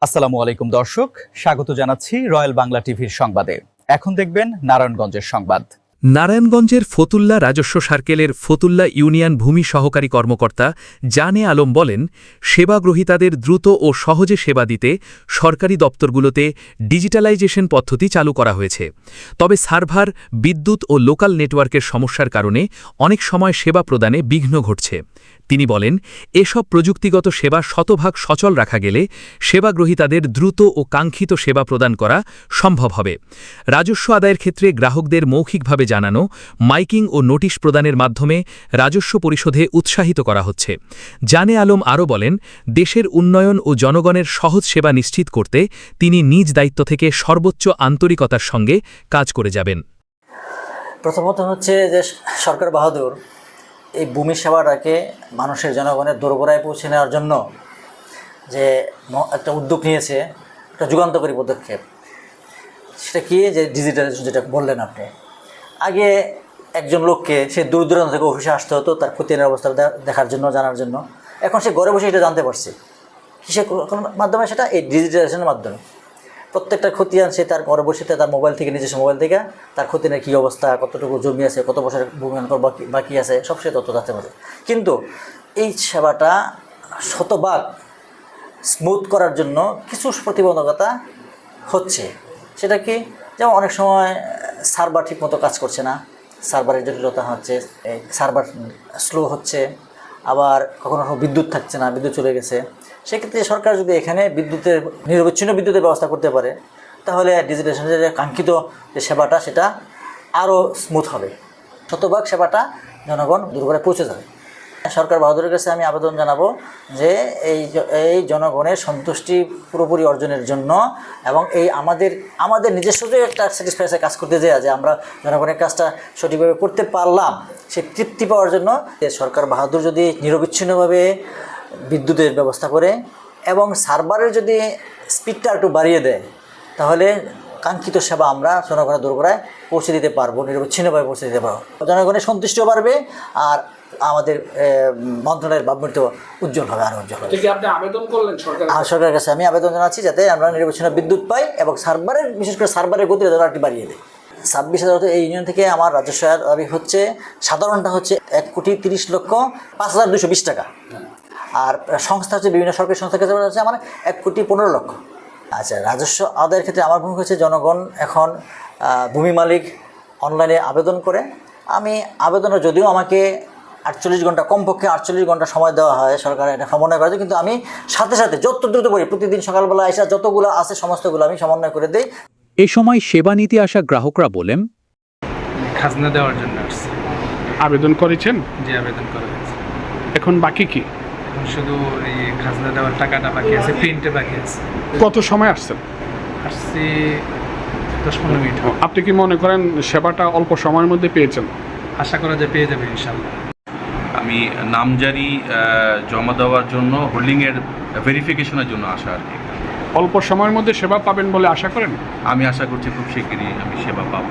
আসসালামু আলাইকুম দর্শক, স্বাগত জানাচ্ছি রয়্যাল বাংলা টিভির সংবাদে। এখন দেখবেন নারায়ণগঞ্জের সংবাদ। নারায়ণগঞ্জের ফতুল্লা রাজস্ব সার্কেলের ফতুল্লা ইউনিয়ন ভূমি সহকারী কর্মকর্তা জানে আলম বলেন, সেবা গ্রহীতাদের দ্রুত ও সহজে সেবা দিতে সরকারি দপ্তরগুলোতে ডিজিটালাইজেশন পদ্ধতি চালু করা হয়েছে। তবে সার্ভার, বিদ্যুৎ ও লোকাল নেটওয়ার্কের সমস্যার কারণে অনেক সময় সেবা প্রদানে বিঘ্ন ঘটছে। তিনি বলেন, এসব প্রযুক্তিগত সেবা শতভাগ সচল রাখা গেলে সেবা গ্রহীতাদের দ্রুত ও কাঙ্ক্ষিত সেবা প্রদান করা সম্ভব হবে। রাজস্ব আদায়ের ক্ষেত্রে গ্রাহকদের মৌখিকভাবে জানানো, মাইকিং ও নোটিশ প্রদানের মাধ্যমে রাজস্ব পরিশোধে উৎসাহিত করা হচ্ছে। জানে আলম আরও বলেন, দেশের উন্নয়ন ও জনগণের সহজ সেবা নিশ্চিত করতে তিনি নিজ দায়িত্ব থেকে সর্বোচ্চ আন্তরিকতার সঙ্গে কাজ করে যাবেন। প্রথমত হচ্ছে যে সরকার বাহাদুর এই ভূমি সেবাটাকে মানুষের জনগণের দোরগোড়ায় পৌঁছে নেওয়ার জন্য যে একটা উদ্যোগ নিয়েছে, একটা যুগান্তকারী পদক্ষেপ। সেটা কি, যে ডিজিটালাইজেশন, যেটা বললেন আপনি। আগে একজন লোককে সে দূর দূরান্ত থেকে অফিসে আসতে হতো তার খতিয়ানের অবস্থা দেখার জন্য, জানার জন্য। এখন সে ঘরে বসে এটা জানতে পারছে। কিসের মাধ্যমে? সেটা এই ডিজিটালাইজেশনের মাধ্যমে। প্রত্যেকটা খতিয়ান সে তার ঘরে বসে তার মোবাইল থেকে, নিজস্ব মোবাইল থেকে তার খতিয়ানের কী অবস্থা, কতটুকু জমি আছে, কত বছরের ভূমি বাকি আছে, সব সে তথ্য জানতে পারে। কিন্তু এই সেবাটা শতভাগ স্মুথ করার জন্য কিছু প্রতিবন্ধকতা হচ্ছে। সেটা কি? যেমন অনেক সময় সার্ভার ঠিকমতো কাজ করছে না, সার্ভারের জটিলতা হচ্ছে, সার্ভার স্লো হচ্ছে, আবার কখনো বিদ্যুৎ থাকছে না, বিদ্যুৎ চলে গেছে। সেক্ষেত্রে সরকার যদি এখানে নিরবচ্ছিন্ন বিদ্যুতের ব্যবস্থা করতে পারে, তাহলে ডিজিটালাইজেশনের যে কাঙ্ক্ষিত যে সেবাটা, সেটা আরও স্মুথ হবে। শতভাগ সেবাটা জনগণ দূরে পৌঁছে যাবে। সরকার বাহাদুরের কাছে আমি আবেদন জানাবো যে এই জনগণের সন্তুষ্টি পুরোপুরি অর্জনের জন্য, এবং এই আমাদের নিজস্ব যে একটা স্যাটিসফ্যাকশনে কাজ করতে যায়, যে আমরা জনগণের কাজটা সঠিকভাবে করতে পারলাম, সেই তৃপ্তি পাওয়ার জন্য সরকার বাহাদুর যদি নিরবিচ্ছিন্নভাবে বিদ্যুতের ব্যবস্থা করে এবং সার্ভারের যদি স্পিডটা একটু বাড়িয়ে দেয়, তাহলে কাঙ্ক্ষিত সেবা আমরা জনগণের দোরগোড়ায় পৌঁছে দিতে পারবো, নিরবিচ্ছিন্নভাবে পৌঁছে দিতে পারবো। জনগণের সন্তুষ্টিও বাড়বে, আর আমাদের মন্ত্রণালয়ের ভাবমূর্তি উজ্জ্বল হবে, আরও উজ্জ্বল হবে। আপনি আবেদন করলেন সরকারের কাছে আমি আবেদন জানাচ্ছি যাতে আমরা নিরবিচ্ছিন্ন বিদ্যুৎ পাই এবং সার্ভারের, বিশেষ করে সার্ভারের গতি যাতে একটু বাড়িয়ে দেয়। 26,000 এই ইউনিয়ন থেকে আমার রাজস্ব দাবি হচ্ছে, সাধারণটা হচ্ছে 1,30,05,220 টাকা। আর সংস্থা হচ্ছে বিভিন্ন সরকারি সংস্থার কাছে হচ্ছে আমার 1,15,00,000। আচ্ছা, রাজস্ব আদায়ের ক্ষেত্রে আমার ভূমিকা হচ্ছে, জনগণ এখন ভূমি মালিক অনলাইনে আবেদন করে। আমি আবেদনে, যদিও আমাকে 48 ঘন্টা, কমপক্ষে 48 ঘন্টা সময় দেওয়া হয়, সরকার এটা সমন্বয় করে, কিন্তু আমি সাথে সাথে যত দ্রুত করি, প্রতিদিন সকালবেলা এসে যতগুলো আছে সমস্তগুলো আমি সমন্বয় করে দিই। এ সময় সেবা নিতে আসা গ্রাহকরা বলেন, খাজনা দেওয়ার জন্য আসছে। আবেদন করেছেন? যে আবেদন করা হয়েছে, এখন বাকি কি? এখন শুধু এই খাজনা দেওয়ার টাকাটা বাকি আছে, প্রিন্টে বাকি আছে। কত সময় আসছেন? আসছি 10-15 মিনিট। আপনি কি মনে করেন সেবাটা অল্প সময়ের মধ্যে পেয়েছেন? আশা করা যায় পেয়ে যাবে ইনশাল্লাহ। আমি নামজারি জমা দেওয়ার জন্য, হোল্ডিংয়ের ভেরিফিকেশনের জন্য আসা আর কি। অল্প সময়ের মধ্যে সেবা পাবেন বলে আশা করেন? আমি আশা করছি খুব শিগগিরই আমি সেবা পাবো।